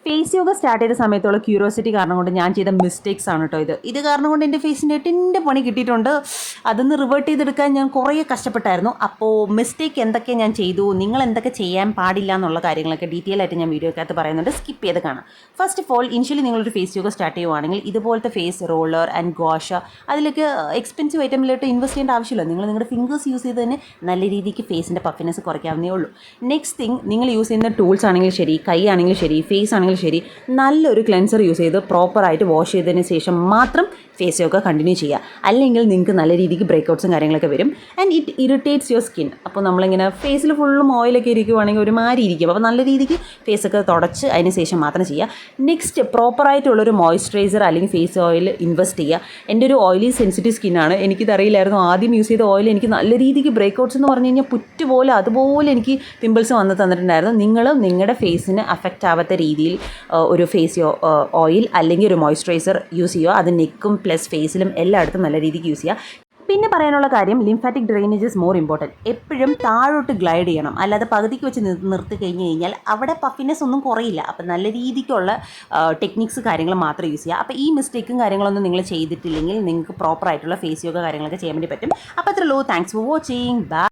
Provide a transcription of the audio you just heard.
Face yoga start ചെയ്ത സമയത്തുള്ള curiosity കാരണം കൊണ്ട് ഞാൻ ചെയ്ത മിസ്റ്റേക്സ് ആണ് കേട്ടോ ഇത് കാരണം കൊണ്ട് എൻ്റെ ഫേസിൻ്റെ എട്ടിൻ്റെ പണി കിട്ടിയിട്ടുണ്ട്. അതൊന്ന് റിവേർട്ട് ചെയ്തെടുക്കാൻ ഞാൻ കുറേ കഷ്ടപ്പെട്ടായിരുന്നു. അപ്പോൾ മിസ്റ്റേക്ക് എന്തൊക്കെ ഞാൻ ചെയ്തു, നിങ്ങൾ എന്തൊക്കെ ചെയ്യാൻ പാടില്ല എന്നുള്ള കാര്യങ്ങളൊക്കെ ഡീറ്റെയിൽ ആയിട്ട് ഞാൻ വീഡിയോക്കകത്ത് പറയുന്നുണ്ട്. സ്കിപ്പ് ചെയ്ത് കാണാം. ഫസ്റ്റ് ഓഫ് ഓൾ, ഇനിഷ്യലി നിങ്ങളൊരു ഫേസ് യോഗ സ്റ്റാർട്ട് ചെയ്യുവാണെങ്കിൽ ഇതുപോലത്തെ ഫേസ് റോളർ ആൻഡ് ഗോഷ അതിലേക്ക് എക്സ്പെൻസീവ് ഐറ്റമിലോട്ട് ഇൻവെസ്റ്റ് ചെയ്യേണ്ട ആവശ്യമില്ല. നിങ്ങൾ നിങ്ങളുടെ ഫിംഗേഴ്സ് യൂസ് ചെയ്ത് തന്നെ നല്ല രീതിക്ക് ഫേസിൻ്റെ പഫിനെസ് കുറയ്ക്കാവുന്നേ ഉള്ളൂ. നെക്സ്റ്റ് തിങ്, നിങ്ങൾ യൂസ് ചെയ്യുന്ന ടൂൾസ് ആണെങ്കിലും ശരി, കൈ ആണെങ്കിലും ശരി, ഫേസ് ആണെങ്കിലും ശരി, നല്ലൊരു ക്ലെൻസർ യൂസ് ചെയ്ത് പ്രോപ്പറായിട്ട് വാഷ് ചെയ്തതിന് ശേഷം മാത്രം ഫേസ് യോഗ കണ്ടിന്യൂ ചെയ്യുക. അല്ലെങ്കിൽ നിങ്ങൾക്ക് നല്ല രീതിക്ക് ബ്രേക്കൗട്ട്സും കാര്യങ്ങളൊക്കെ വരും. And it irritates your skin. അപ്പോൾ നമ്മളിങ്ങനെ ഫേസിൽ ഫുള്ളും ഓയിലൊക്കെ ഇരിക്കുവാണെങ്കിൽ ഒരുമാതിരി ഇരിക്കും. അപ്പോൾ നല്ല രീതിക്ക് ഫേസൊക്കെ തുടച്ച് അതിന് ശേഷം മാത്രം ചെയ്യുക. നെക്സ്റ്റ്, പ്രോപ്പറായിട്ടുള്ളൊരു മോയ്സ്ചറൈസർ അല്ലെങ്കിൽ ഫേസ് ഓയിൽ ഇൻവെസ്റ്റ് ചെയ്യുക. എൻ്റെ ഒരു ഓയിലി സെൻസിറ്റീവ് സ്കിന്നാണ്. എനിക്കിതറിയില്ലായിരുന്നു. ആദ്യം യൂസ് ചെയ്ത ഓയിൽ എനിക്ക് നല്ല രീതിക്ക് ബ്രേക്കൗട്ട്സ് എന്ന് പറഞ്ഞു കഴിഞ്ഞാൽ പുറ്റുപോലെ അതുപോലെ എനിക്ക് പിമ്പിൾസ് വന്ന് തന്നിട്ടുണ്ടായിരുന്നു. നിങ്ങൾ നിങ്ങളുടെ ഫേസിന് അഫക്റ്റ് ആവാത്ത രീതിയിൽ ഒരു ഫേസ് ഓയിൽ അല്ലെങ്കിൽ ഒരു മോയ്സ്ചറൈസർ യൂസ് ചെയ്യുക. അത് നെക്കും പ്ലസ് ഫേസിലും എല്ലായിടത്തും നല്ല രീതിക്ക് യൂസ് ചെയ്യുക. പിന്നെ പറയാനുള്ള കാര്യം, lymphatic drainage is more important. എപ്പോഴും താഴോട്ട് ഗ്ലൈഡ് ചെയ്യണം. അല്ലാതെ പകുതിക്ക് വെച്ച് നിർത്തി കഴിഞ്ഞ് കഴിഞ്ഞാൽ അവിടെ പഫിനെസ് ഒന്നും കുറയില്ല. അപ്പം നല്ല രീതിക്കുള്ള ടെക്നിക്സ് കാര്യങ്ങൾ മാത്രം യൂസ് ചെയ്യുക. അപ്പോൾ ഈ മിസ്റ്റേക്കും കാര്യങ്ങളൊന്നും നിങ്ങൾ ചെയ്തിട്ടില്ലെങ്കിൽ നിങ്ങൾക്ക് പ്രോപ്പറായിട്ടുള്ള ഫേസ് യോഗ കാര്യങ്ങളൊക്കെ ചെയ്യാൻ വേണ്ടി പറ്റും. അപ്പോൾ അത്രയുള്ളൂ. Thanks for watching. ബൈ.